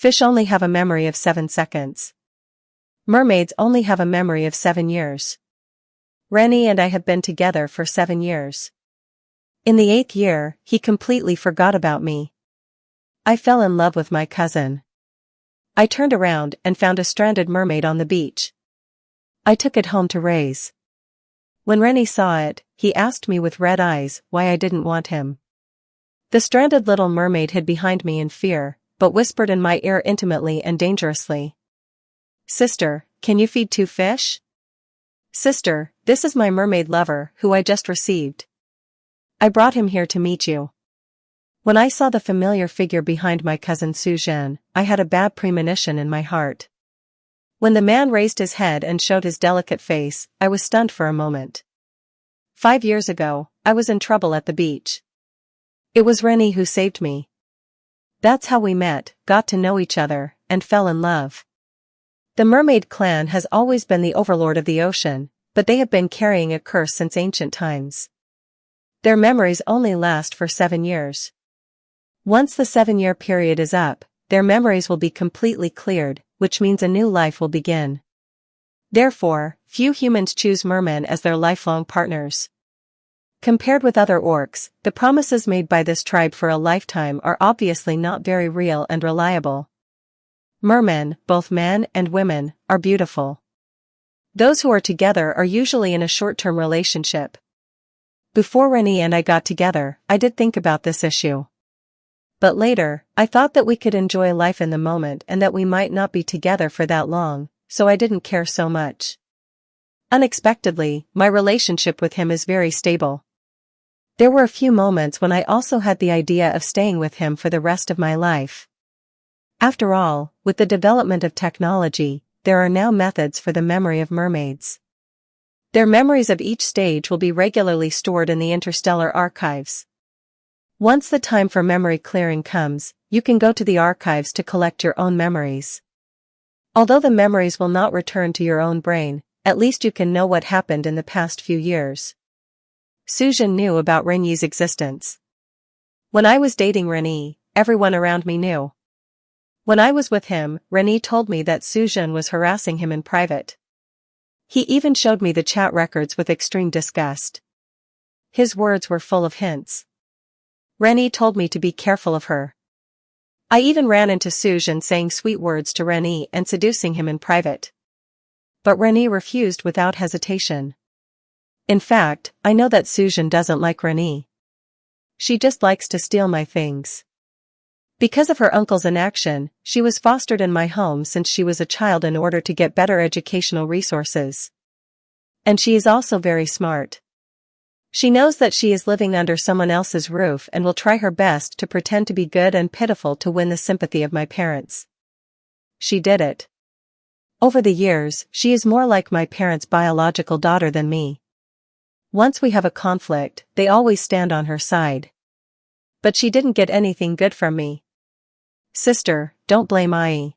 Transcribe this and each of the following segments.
Fish only have a memory of 7 seconds. Mermaids only have a memory of 7 years. Rennie and I have been together for 7 years. In the 8th year, he completely forgot about me. I fell in love with my cousin. I turned around and found a stranded mermaid on the beach. I took it home to raise. When Rennie saw it, he asked me with red eyes why I didn't want him. The stranded little mermaid hid behind me in fear, but whispered in my ear intimately and dangerously. "Sister, can you feed 2 fish? Sister, this is my mermaid lover who I just received. I brought him here to meet you." When I saw the familiar figure behind my cousin Suzanne, I had a bad premonition in my heart. When the man raised his head and showed his delicate face, I was stunned for a moment. 5 years ago, I was in trouble at the beach. It was Rennie who saved me. That's how we met, got to know each other, and fell in love. The mermaid clan has always been the overlord of the ocean, but they have been carrying a curse since ancient times. Their memories only last for 7 years. Once the 7-year period is up, their memories will be completely cleared, which means a new life will begin. Therefore, few humans choose mermen as their lifelong partners. Compared with other orcs, the promises made by this tribe for a lifetime are obviously not very real and reliable. Mermen, both men and women, are beautiful. Those who are together are usually in a short-term relationship. Before Rennie and I got together, I did think about this issue. But later, I thought that we could enjoy life in the moment and that we might not be together for that long, so I didn't care so much. Unexpectedly, my relationship with him is very stable. There were a few moments when I also had the idea of staying with him for the rest of my life. After all, with the development of technology, there are now methods for the memory of mermaids. Their memories of each stage will be regularly stored in the interstellar archives. Once the time for memory clearing comes, you can go to the archives to collect your own memories. Although the memories will not return to your own brain, at least you can know what happened in the past few years. Suzanne knew about Rennie's existence. When I was dating Rennie, everyone around me knew. When I was with him, Rennie told me that Suzanne was harassing him in private. He even showed me the chat records with extreme disgust. His words were full of hints. Rennie told me to be careful of her. I even ran into Suzanne saying sweet words to Rennie and seducing him in private. But Rennie refused without hesitation. In fact, I know that Suzanne doesn't like Rennie. She just likes to steal my things. Because of her uncle's inaction, she was fostered in my home since she was a child in order to get better educational resources. And she is also very smart. She knows that she is living under someone else's roof and will try her best to pretend to be good and pitiful to win the sympathy of my parents. She did it. Over the years, she is more like my parents' biological daughter than me. Once we have a conflict, they always stand on her side. But she didn't get anything good from me. Sister, don't blame Ai.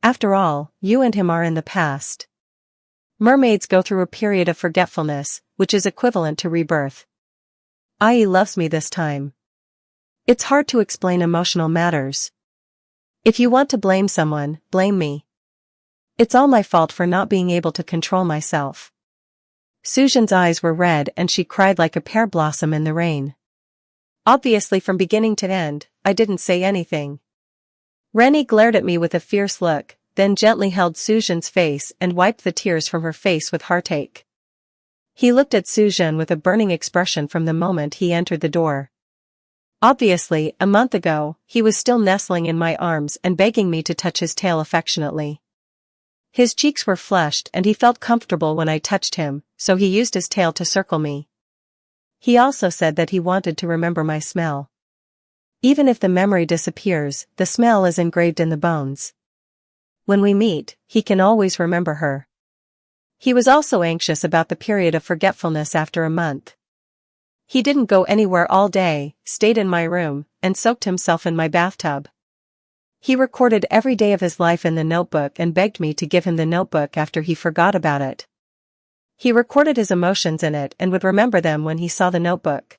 After all, you and him are in the past. Mermaids go through a period of forgetfulness, which is equivalent to rebirth. Ai loves me this time. It's hard to explain emotional matters. If you want to blame someone, blame me. It's all my fault for not being able to control myself. Suzanne's eyes were red and she cried like a pear blossom in the rain. Obviously from beginning to end, I didn't say anything. Rennie glared at me with a fierce look, then gently held Suzanne's face and wiped the tears from her face with heartache. He looked at Suzanne with a burning expression from the moment he entered the door. Obviously, a month ago, he was still nestling in my arms and begging me to touch his tail affectionately. His cheeks were flushed and he felt comfortable when I touched him, so he used his tail to circle me. He also said that he wanted to remember my smell. Even if the memory disappears, the smell is engraved in the bones. When we meet, he can always remember her. He was also anxious about the period of forgetfulness after a month. He didn't go anywhere all day, stayed in my room, and soaked himself in my bathtub. He recorded every day of his life in the notebook and begged me to give him the notebook after he forgot about it. He recorded his emotions in it and would remember them when he saw the notebook.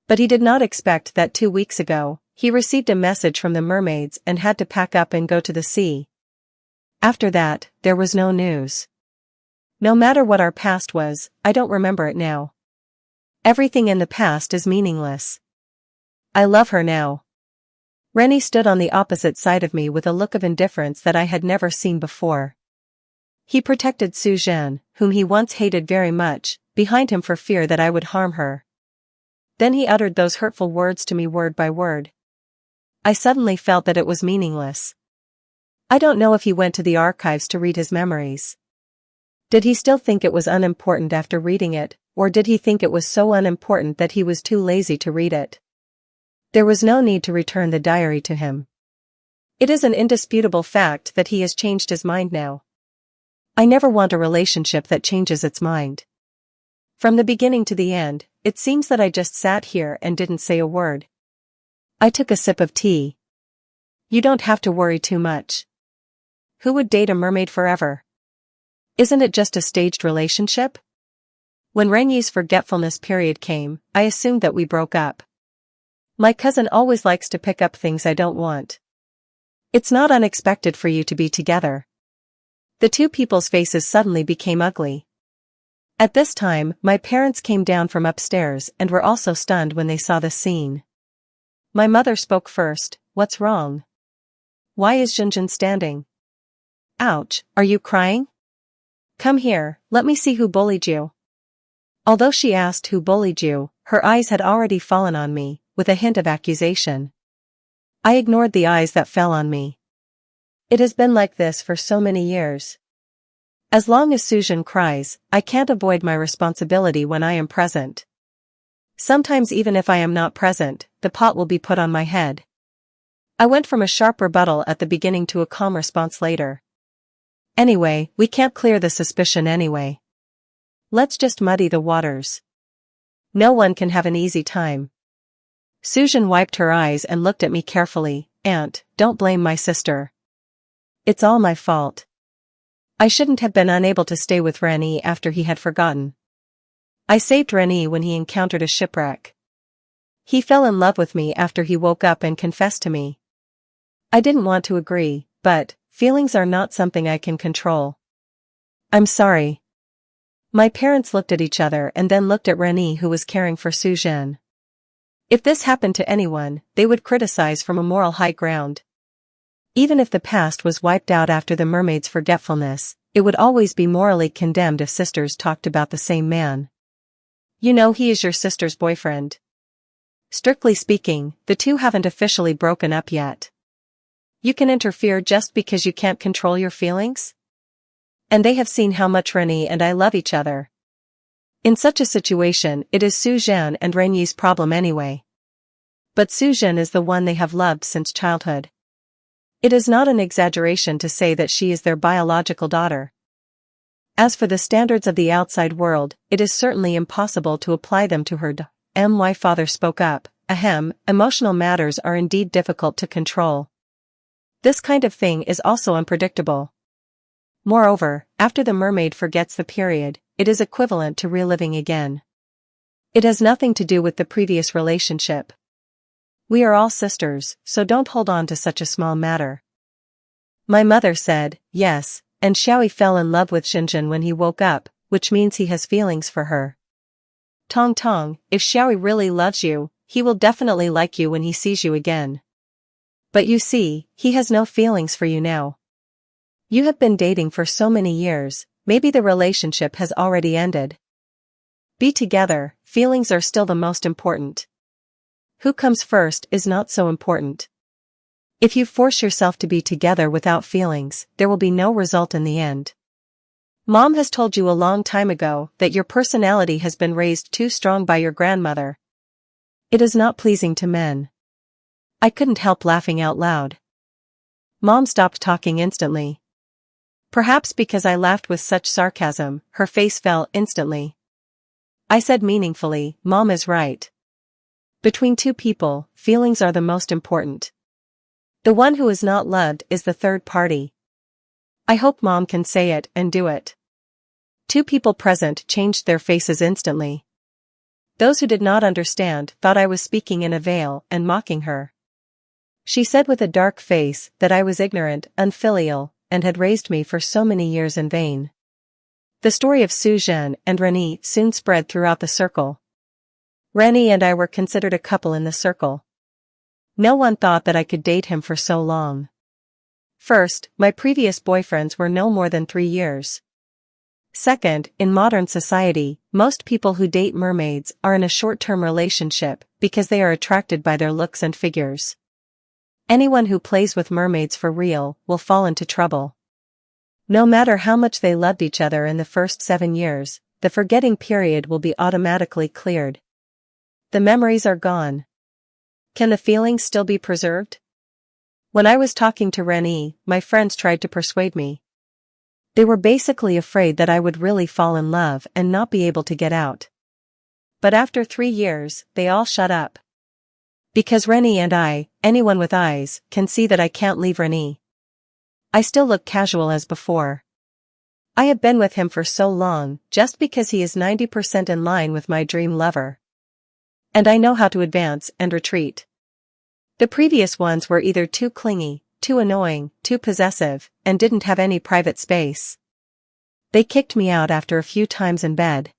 But he did not expect that 2 weeks ago, He received a message from the mermaids and had to pack up and go to the sea. After that, there was no news. No matter what our past was, I don't remember it now. Everything in the past is meaningless. I love her now. Rennie stood on the opposite side of me with a look of indifference that I had never seen before. He protected Suzanne, whom he once hated very much, behind him for fear that I would harm her. Then he uttered those hurtful words to me word by word. I suddenly felt that it was meaningless. I don't know if he went to the archives to read his memories. Did he still think it was unimportant after reading it, or did he think it was so unimportant that he was too lazy to read it? There was no need to return the diary to him. It is an indisputable fact that he has changed his mind now. I never want a relationship that changes its mind. From the beginning to the end, it seems that I just sat here and didn't say a word. I took a sip of tea. You don't have to worry too much. Who would date a mermaid forever? Isn't it just a staged relationship? When Rennie's forgetfulness period came, I assumed that we broke up. My cousin always likes to pick up things I don't want. It's not unexpected for you to be together. The two people's faces suddenly became ugly. At this time, my parents came down from upstairs and were also stunned when they saw the scene. My mother spoke first. What's wrong? Why is Junjun standing? Ouch, are you crying? Come here, let me see who bullied you. Although she asked who bullied you, her eyes had already fallen on me, with a hint of accusation. I ignored the eyes that fell on me. It has been like this for so many years. As long as Suzanne cries, I can't avoid my responsibility when I am present. Sometimes even if I am not present, the pot will be put on my head. I went from a sharp rebuttal at the beginning to a calm response later. Anyway, we can't clear the suspicion anyway. Let's just muddy the waters. No one can have an easy time. Suzanne wiped her eyes and looked at me carefully. Aunt, don't blame my sister. It's all my fault. I shouldn't have been unable to stay with Rennie after he had forgotten. I saved Rennie when he encountered a shipwreck. He fell in love with me after he woke up and confessed to me. I didn't want to agree, but feelings are not something I can control. I'm sorry. My parents looked at each other and then looked at Rennie, who was caring for Suzanne. If this happened to anyone, they would criticize from a moral high ground. Even if the past was wiped out after the mermaid's forgetfulness, it would always be morally condemned if sisters talked about the same man. You know he is your sister's boyfriend. Strictly speaking, the two haven't officially broken up yet. You can interfere just because you can't control your feelings? And they have seen how much Rennie and I love each other. In such a situation, it is Suzanne and Rennie's problem anyway. But Suzanne is the one they have loved since childhood. It is not an exaggeration to say that she is their biological daughter. As for the standards of the outside world, it is certainly impossible to apply them to her. My father spoke up. Emotional matters are indeed difficult to control. This kind of thing is also unpredictable. Moreover, after the mermaid forgets the period, it is equivalent to reliving again. It has nothing to do with the previous relationship. We are all sisters, so don't hold on to such a small matter. My mother said, yes, and Xiaoyi fell in love with Xinjun when he woke up, which means he has feelings for her. Tong Tong, if Xiaoyi really loves you, he will definitely like you when he sees you again. But you see, he has no feelings for you now. You have been dating for so many years, maybe the relationship has already ended. Be together, feelings are still the most important. Who comes first is not so important. If you force yourself to be together without feelings, there will be no result in the end. Mom has told you a long time ago that your personality has been raised too strong by your grandmother. It is not pleasing to men. I couldn't help laughing out loud. Mom stopped talking instantly. Perhaps because I laughed with such sarcasm, her face fell instantly. I said meaningfully, Mom is right. Between two people, feelings are the most important. The one who is not loved is the third party. I hope Mom can say it and do it. Two people present changed their faces instantly. Those who did not understand thought I was speaking in a veil and mocking her. She said with a dark face that I was ignorant, unfilial, and had raised me for so many years in vain. The story of Suzanne and Rennie soon spread throughout the circle. Rennie and I were considered a couple in the circle. No one thought that I could date him for so long. First, my previous boyfriends were no more than 3 years. Second, in modern society, most people who date mermaids are in a short-term relationship because they are attracted by their looks and figures. Anyone who plays with mermaids for real will fall into trouble. No matter how much they loved each other in the first 7 years, the forgetting period will be automatically cleared. The memories are gone. Can the feelings still be preserved? When I was talking to Rennie, my friends tried to persuade me. They were basically afraid that I would really fall in love and not be able to get out. But after 3 years, they all shut up. Because Rennie and I, anyone with eyes, can see that I can't leave Rennie. I still look casual as before. I have been with him for so long, just because he is 90% in line with my dream lover. And I know how to advance and retreat. The previous ones were either too clingy, too annoying, too possessive, and didn't have any private space. They kicked me out after a few times in bed.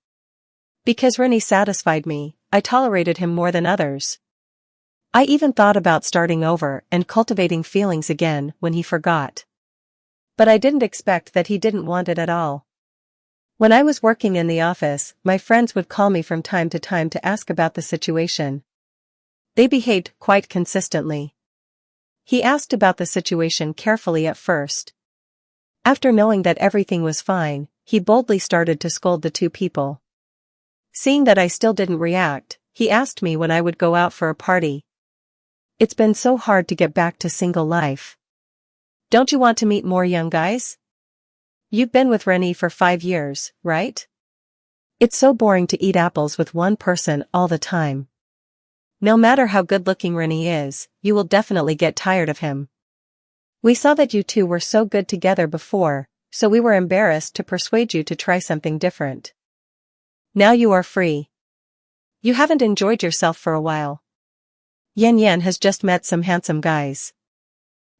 Because Rennie satisfied me, I tolerated him more than others. I even thought about starting over and cultivating feelings again when he forgot. But I didn't expect that he didn't want it at all. When I was working in the office, my friends would call me from time to ask about the situation. They behaved quite consistently. He asked about the situation carefully at first. After knowing that everything was fine, he boldly started to scold the two people. Seeing that I still didn't react, he asked me when I would go out for a party. It's been so hard to get back to single life. Don't you want to meet more young guys? You've been with Rennie for 5 years, right? It's so boring to eat apples with one person all the time. No matter how good-looking Rennie is, you will definitely get tired of him. We saw that you two were so good together before, so we were embarrassed to persuade you to try something different. Now you are free. You haven't enjoyed yourself for a while. Yen Yen has just met some handsome guys.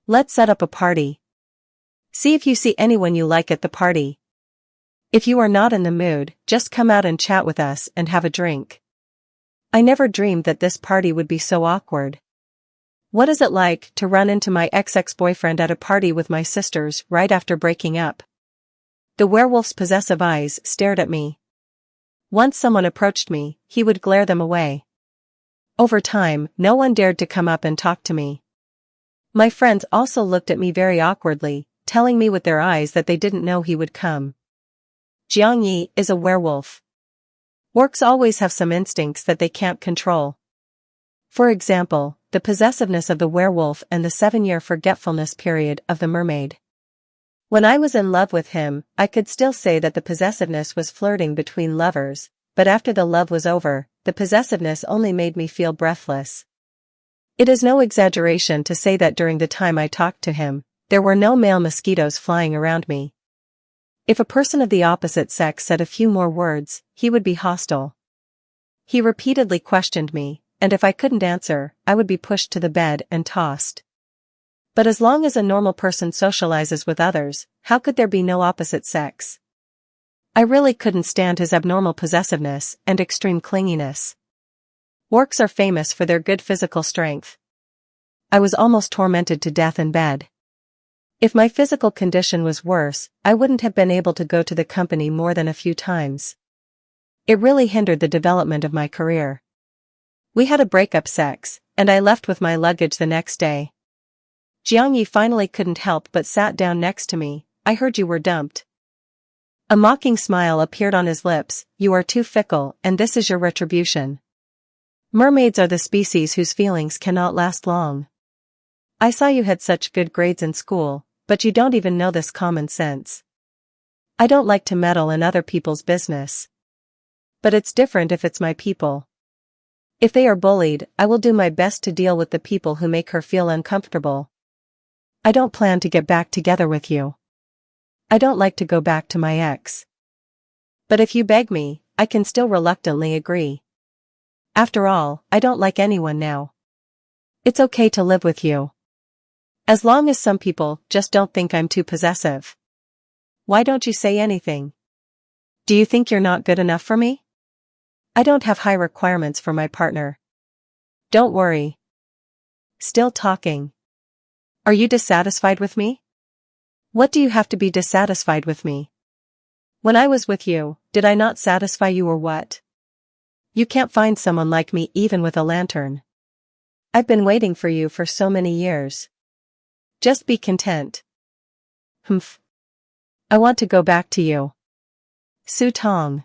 Let's set up a party. See if you see anyone you like at the party. If you are not in the mood, just come out and chat with us and have a drink. I never dreamed that this party would be so awkward. What is it like to run into my ex-boyfriend at a party with my sisters right after breaking up? The werewolf's possessive eyes stared at me. Once someone approached me, he would glare them away. Over time, no one dared to come up and talk to me. My friends also looked at me very awkwardly, telling me with their eyes that they didn't know he would come. Jiang Yi is a werewolf. Orcs always have some instincts that they can't control. For example, the possessiveness of the werewolf and the 7-year forgetfulness period of the mermaid. When I was in love with him, I could still say that the possessiveness was flirting between lovers, but after the love was over, the possessiveness only made me feel breathless. It is no exaggeration to say that during the time I talked to him, there were no male mosquitoes flying around me. If a person of the opposite sex said a few more words, he would be hostile. He repeatedly questioned me, and if I couldn't answer, I would be pushed to the bed and tossed. But as long as a normal person socializes with others, how could there be no opposite sex? I really couldn't stand his abnormal possessiveness and extreme clinginess. Orcs are famous for their good physical strength. I was almost tormented to death in bed. If my physical condition was worse, I wouldn't have been able to go to the company more than a few times. It really hindered the development of my career. We had a breakup sex, and I left with my luggage the next day. Jiang Yi finally couldn't help but sat down next to me. I heard you were dumped. A mocking smile appeared on his lips. You are too fickle, and this is your retribution. Mermaids are the species whose feelings cannot last long. I saw you had such good grades in school, but you don't even know this common sense. I don't like to meddle in other people's business. But it's different if it's my people. If they are bullied, I will do my best to deal with the people who make her feel uncomfortable. I don't plan to get back together with you. I don't like to go back to my ex. But if you beg me, I can still reluctantly agree. After all, I don't like anyone now. It's okay to live with you. As long as some people just don't think I'm too possessive. Why don't you say anything? Do you think you're not good enough for me? I don't have high requirements for my partner. Don't worry. Still talking. Are you dissatisfied with me? What do you have to be dissatisfied with me? When I was with you, did I not satisfy you or what? You can't find someone like me even with a lantern. I've been waiting for you for so many years. Just be content. Humph. I want to go back to you. Su Tong.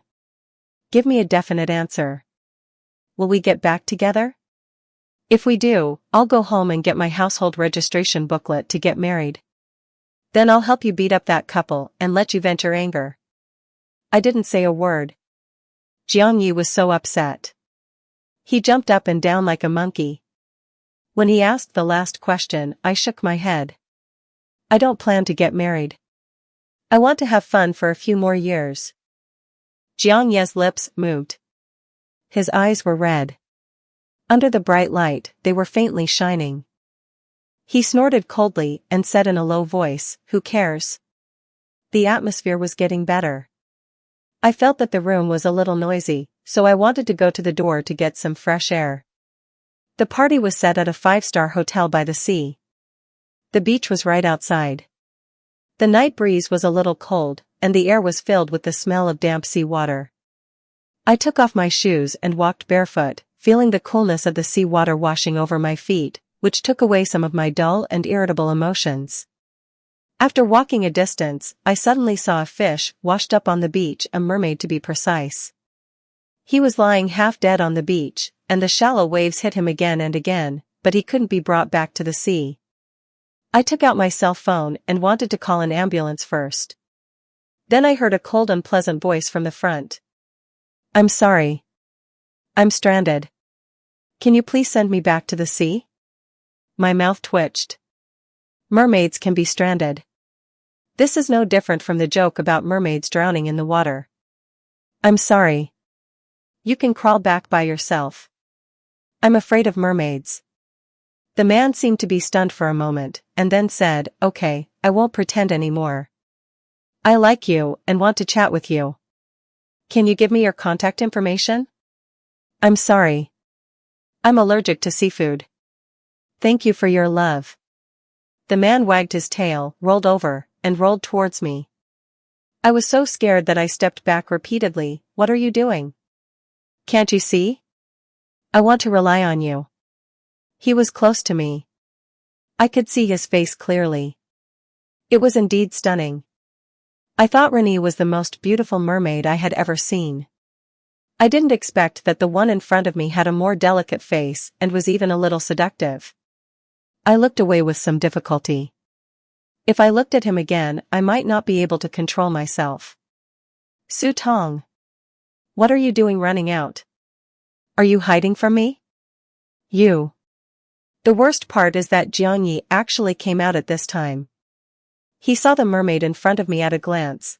Give me a definite answer. Will we get back together? If we do, I'll go home and get my household registration booklet to get married. Then I'll help you beat up that couple and let you vent your anger. I didn't say a word. Jiang Yi was so upset. He jumped up and down like a monkey. When he asked the last question, I shook my head. I don't plan to get married. I want to have fun for a few more years. Jiang Ye's lips moved. His eyes were red. Under the bright light, they were faintly shining. He snorted coldly and said in a low voice, "Who cares?" The atmosphere was getting better. I felt that the room was a little noisy, so I wanted to go to the door to get some fresh air. The party was set at a 5-star hotel by the sea. The beach was right outside. The night breeze was a little cold, and the air was filled with the smell of damp sea water. I took off my shoes and walked barefoot, feeling the coolness of the sea water washing over my feet, which took away some of my dull and irritable emotions. After walking a distance, I suddenly saw a fish washed up on the beach, a mermaid to be precise. He was lying half dead on the beach, and the shallow waves hit him again and again, but he couldn't be brought back to the sea. I took out my cell phone and wanted to call an ambulance first. Then I heard a cold, unpleasant voice from the front. I'm sorry. I'm stranded. Can you please send me back to the sea? My mouth twitched. Mermaids can be stranded. This is no different from the joke about mermaids drowning in the water. I'm sorry. You can crawl back by yourself. I'm afraid of mermaids. The man seemed to be stunned for a moment, and then said, "Okay, I won't pretend anymore. I like you and want to chat with you. Can you give me your contact information?" I'm sorry. I'm allergic to seafood. Thank you for your love. The man wagged his tail, rolled over, and rolled towards me. I was so scared that I stepped back repeatedly. What are you doing? Can't you see? I want to rely on you. He was close to me. I could see his face clearly. It was indeed stunning. I thought Renée was the most beautiful mermaid I had ever seen. I didn't expect that the one in front of me had a more delicate face and was even a little seductive. I looked away with some difficulty. If I looked at him again, I might not be able to control myself. Su Tong. What are you doing running out? Are you hiding from me? You. The worst part is that Jiang Yi actually came out at this time. He saw the mermaid in front of me at a glance.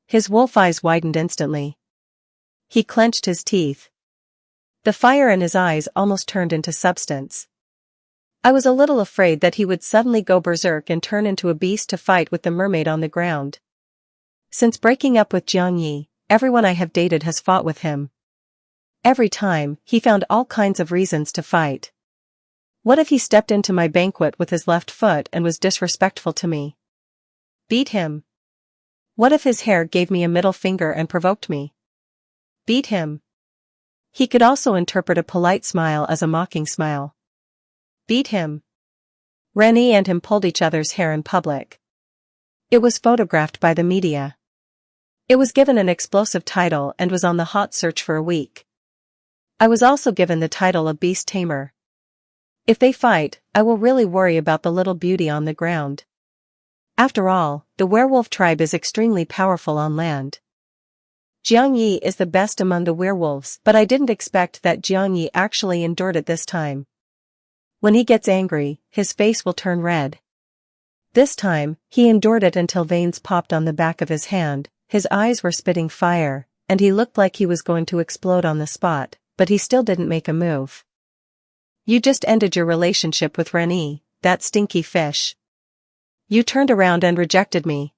His wolf eyes widened instantly. He clenched his teeth. The fire in his eyes almost turned into substance. I was a little afraid that he would suddenly go berserk and turn into a beast to fight with the mermaid on the ground. Since breaking up with Jiang Yi, everyone I have dated has fought with him. Every time, he found all kinds of reasons to fight. What if he stepped into my banquet with his left foot and was disrespectful to me? Beat him. What if his hair gave me a middle finger and provoked me? Beat him. He could also interpret a polite smile as a mocking smile. Beat him. Renée and him pulled each other's hair in public. It was photographed by the media. It was given an explosive title and was on the hot search for a week. I was also given the title of Beast Tamer. If they fight, I will really worry about the little beauty on the ground. After all, the werewolf tribe is extremely powerful on land. Jiang Yi is the best among the werewolves, but I didn't expect that Jiang Yi actually endured it this time. When he gets angry, his face will turn red. This time, he endured it until veins popped on the back of his hand, his eyes were spitting fire, and he looked like he was going to explode on the spot, but he still didn't make a move. You just ended your relationship with Renée, that stinky fish. You turned around and rejected me.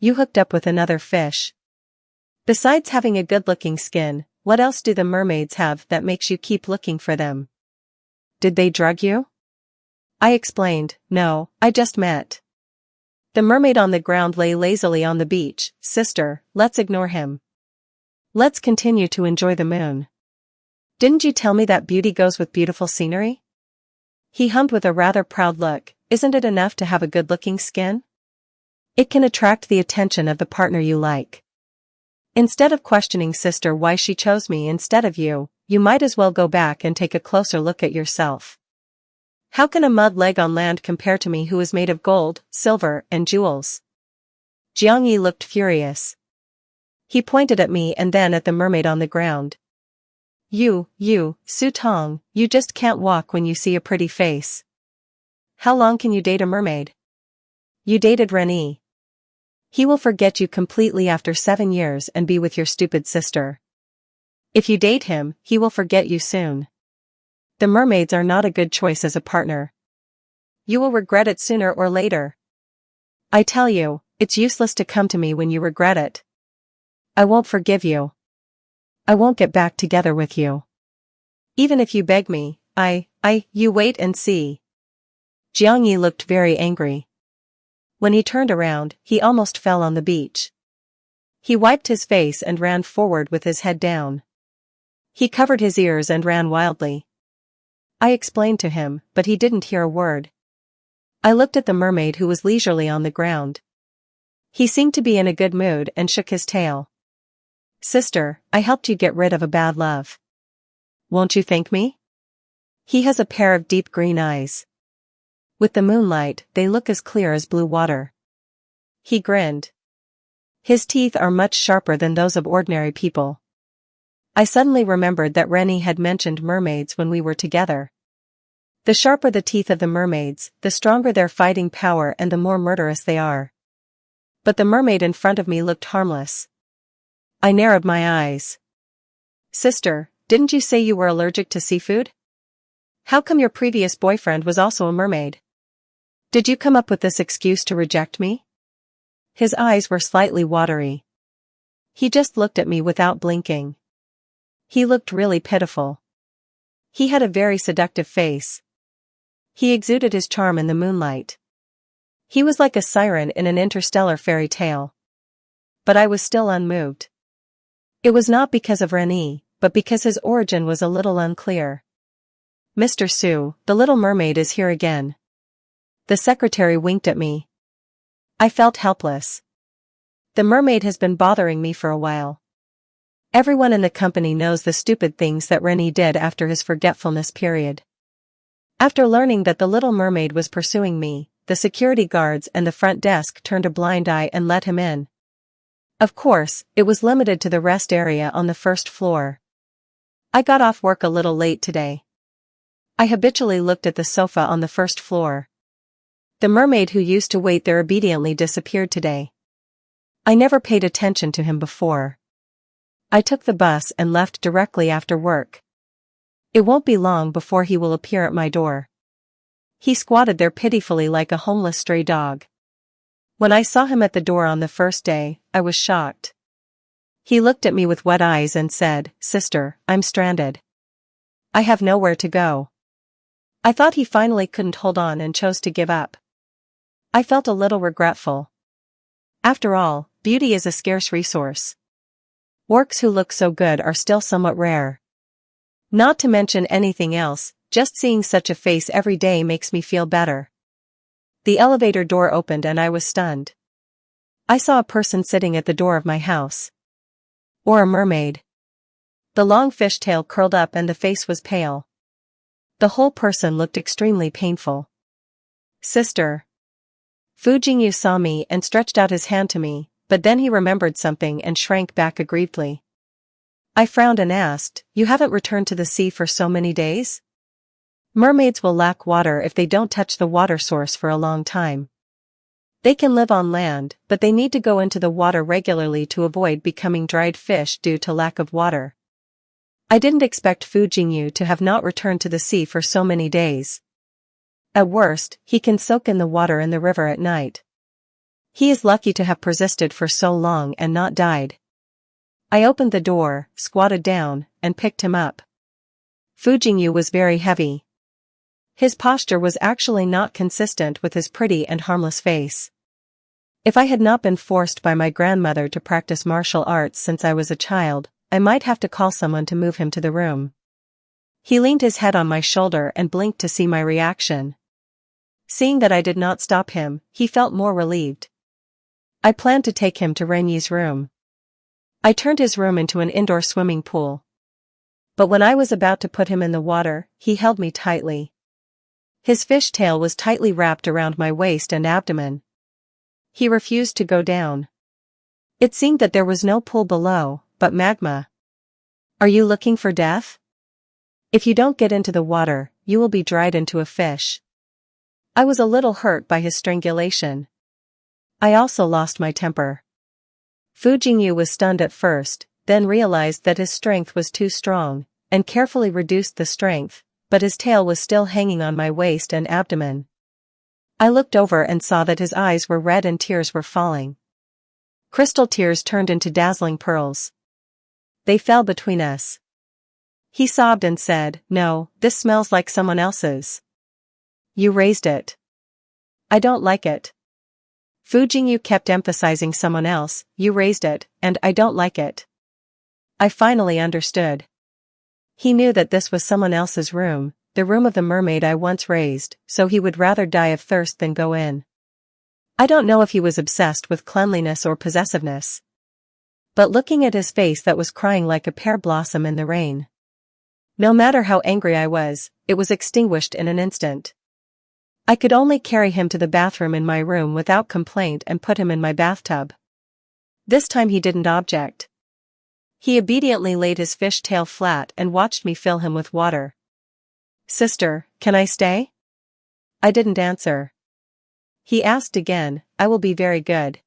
You hooked up with another fish. Besides having a good-looking skin, what else do the mermaids have that makes you keep looking for them? Did they drug you? I explained, no, I just met. The mermaid on the ground lay lazily on the beach. Sister, let's ignore him. Let's continue to enjoy the moon. Didn't you tell me that beauty goes with beautiful scenery? He hummed with a rather proud look. Isn't it enough to have a good-looking skin? It can attract the attention of the partner you like. Instead of questioning sister why she chose me instead of you, you might as well go back and take a closer look at yourself. How can a mud leg on land compare to me who is made of gold, silver, and jewels? Jiang Yi looked furious. He pointed at me and then at the mermaid on the ground. You, Su Tong, you just can't walk when you see a pretty face. How long can you date a mermaid? You dated Rennie. He will forget you completely after 7 years and be with your stupid sister. If you date him, he will forget you soon. The mermaids are not a good choice as a partner. You will regret it sooner or later. I tell you, it's useless to come to me when you regret it. I won't forgive you. I won't get back together with you. Even if you beg me, you wait and see. Jiang Yi looked very angry. When he turned around, he almost fell on the beach. He wiped his face and ran forward with his head down. He covered his ears and ran wildly. I explained to him, but he didn't hear a word. I looked at the mermaid who was leisurely on the ground. He seemed to be in a good mood and shook his tail. Sister, I helped you get rid of a bad love. Won't you thank me? He has a pair of deep green eyes. With the moonlight, they look as clear as blue water. He grinned. His teeth are much sharper than those of ordinary people. I suddenly remembered that Rennie had mentioned mermaids when we were together. The sharper the teeth of the mermaids, the stronger their fighting power and the more murderous they are. But the mermaid in front of me looked harmless. I narrowed my eyes. Sister, didn't you say you were allergic to seafood? How come your previous boyfriend was also a mermaid? Did you come up with this excuse to reject me? His eyes were slightly watery. He just looked at me without blinking. He looked really pitiful. He had a very seductive face. He exuded his charm in the moonlight. He was like a siren in an interstellar fairy tale. But I was still unmoved. It was not because of Rennie, but because his origin was a little unclear. Mr. Su, the little mermaid is here again. The secretary winked at me. I felt helpless. The mermaid has been bothering me for a while. Everyone in the company knows the stupid things that Rennie did after his forgetfulness period. After learning that the little mermaid was pursuing me, the security guards and the front desk turned a blind eye and let him in. Of course, it was limited to the rest area on the first floor. I got off work a little late today. I habitually looked at the sofa on the first floor. The mermaid who used to wait there obediently disappeared today. I never paid attention to him before. I took the bus and left directly after work. It won't be long before he will appear at my door. He squatted there pitifully like a homeless stray dog. When I saw him at the door on the first day, I was shocked. He looked at me with wet eyes and said, "Sister, I'm stranded. I have nowhere to go." I thought he finally couldn't hold on and chose to give up. I felt a little regretful. After all, beauty is a scarce resource. Orcs who look so good are still somewhat rare. Not to mention anything else, just seeing such a face every day makes me feel better. The elevator door opened and I was stunned. I saw a person sitting at the door of my house. Or a mermaid. The long fishtail curled up and the face was pale. The whole person looked extremely painful. Sister. Fu Jingyu saw me and stretched out his hand to me, but then he remembered something and shrank back aggrievedly. I frowned and asked, "You haven't returned to the sea for so many days?" Mermaids will lack water if they don't touch the water source for a long time. They can live on land, but they need to go into the water regularly to avoid becoming dried fish due to lack of water. I didn't expect Fu Jingyu to have not returned to the sea for so many days. At worst, he can soak in the water in the river at night. He is lucky to have persisted for so long and not died. I opened the door, squatted down, and picked him up. Fujinyu was very heavy. His posture was actually not consistent with his pretty and harmless face. If I had not been forced by my grandmother to practice martial arts since I was a child, I might have to call someone to move him to the room. He leaned his head on my shoulder and blinked to see my reaction. Seeing that I did not stop him, he felt more relieved. I planned to take him to Renyi's room. I turned his room into an indoor swimming pool. But when I was about to put him in the water, he held me tightly. His fish tail was tightly wrapped around my waist and abdomen. He refused to go down. It seemed that there was no pool below, but magma. Are you looking for death? If you don't get into the water, you will be dried into a fish. I was a little hurt by his strangulation. I also lost my temper. Fujinyu was stunned at first, then realized that his strength was too strong, and carefully reduced the strength, but his tail was still hanging on my waist and abdomen. I looked over and saw that his eyes were red and tears were falling. Crystal tears turned into dazzling pearls. They fell between us. He sobbed and said, "No, this smells like someone else's. You raised it. I don't like it." Fujinyu kept emphasizing someone else, "You raised it, and I don't like it." I finally understood. He knew that this was someone else's room, the room of the mermaid I once raised, so he would rather die of thirst than go in. I don't know if he was obsessed with cleanliness or possessiveness. But looking at his face that was crying like a pear blossom in the rain. No matter how angry I was, it was extinguished in an instant. I could only carry him to the bathroom in my room without complaint and put him in my bathtub. This time he didn't object. He obediently laid his fish tail flat and watched me fill him with water. "Sister, can I stay?" I didn't answer. He asked again, "I will be very good.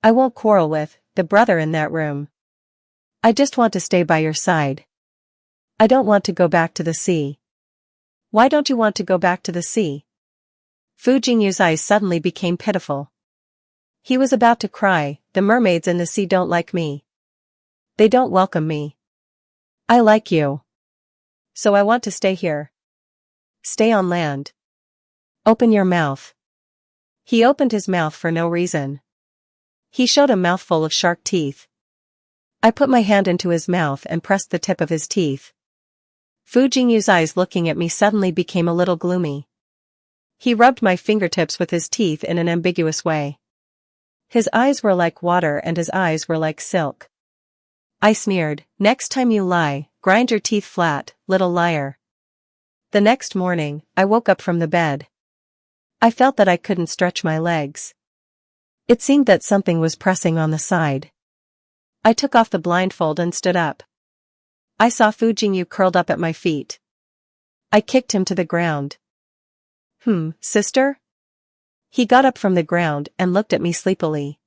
I won't quarrel with the brother in that room. I just want to stay by your side. I don't want to go back to the sea." "Why don't you want to go back to the sea?" Fujinyu's eyes suddenly became pitiful. He was about to cry, "The mermaids in the sea don't like me. They don't welcome me. I like you. So I want to stay here. Stay on land. Open your mouth." He opened his mouth for no reason. He showed a mouthful of shark teeth. I put my hand into his mouth and pressed the tip of his teeth. Fujinyu's eyes looking at me suddenly became a little gloomy. He rubbed my fingertips with his teeth in an ambiguous way. His eyes were like water and his eyes were like silk. I sneered, "Next time you lie, grind your teeth flat, little liar." The next morning, I woke up from the bed. I felt that I couldn't stretch my legs. It seemed that something was pressing on the side. I took off the blindfold and stood up. I saw Fujinyu curled up at my feet. I kicked him to the ground. Sister?" He got up from the ground and looked at me sleepily.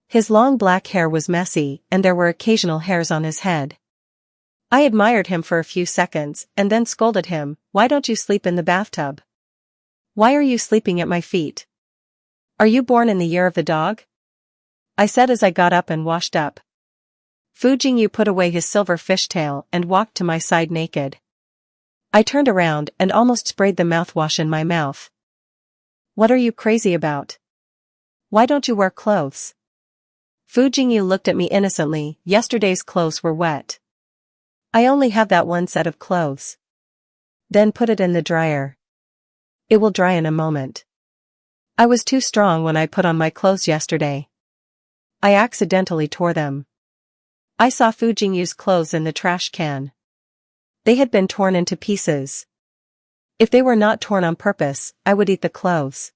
His long black hair was messy, and there were occasional hairs on his head. I admired him for a few seconds, and then scolded him, "Why don't you sleep in the bathtub? Why are you sleeping at my feet? Are you born in the year of the dog?" I said as I got up and washed up. Fujinyu put away his silver fishtail and walked to my side naked. I turned around and almost sprayed the mouthwash in my mouth. "What are you crazy about? Why don't you wear clothes?" Fujinyu looked at me innocently. "Yesterday's clothes were wet. I only have that one set of clothes." "Then put it in the dryer. It will dry in a moment." I was too strong when I put on my clothes yesterday. I accidentally tore them. I saw Fujinyu's clothes in the trash can. They had been torn into pieces. If they were not torn on purpose, I would eat the clothes.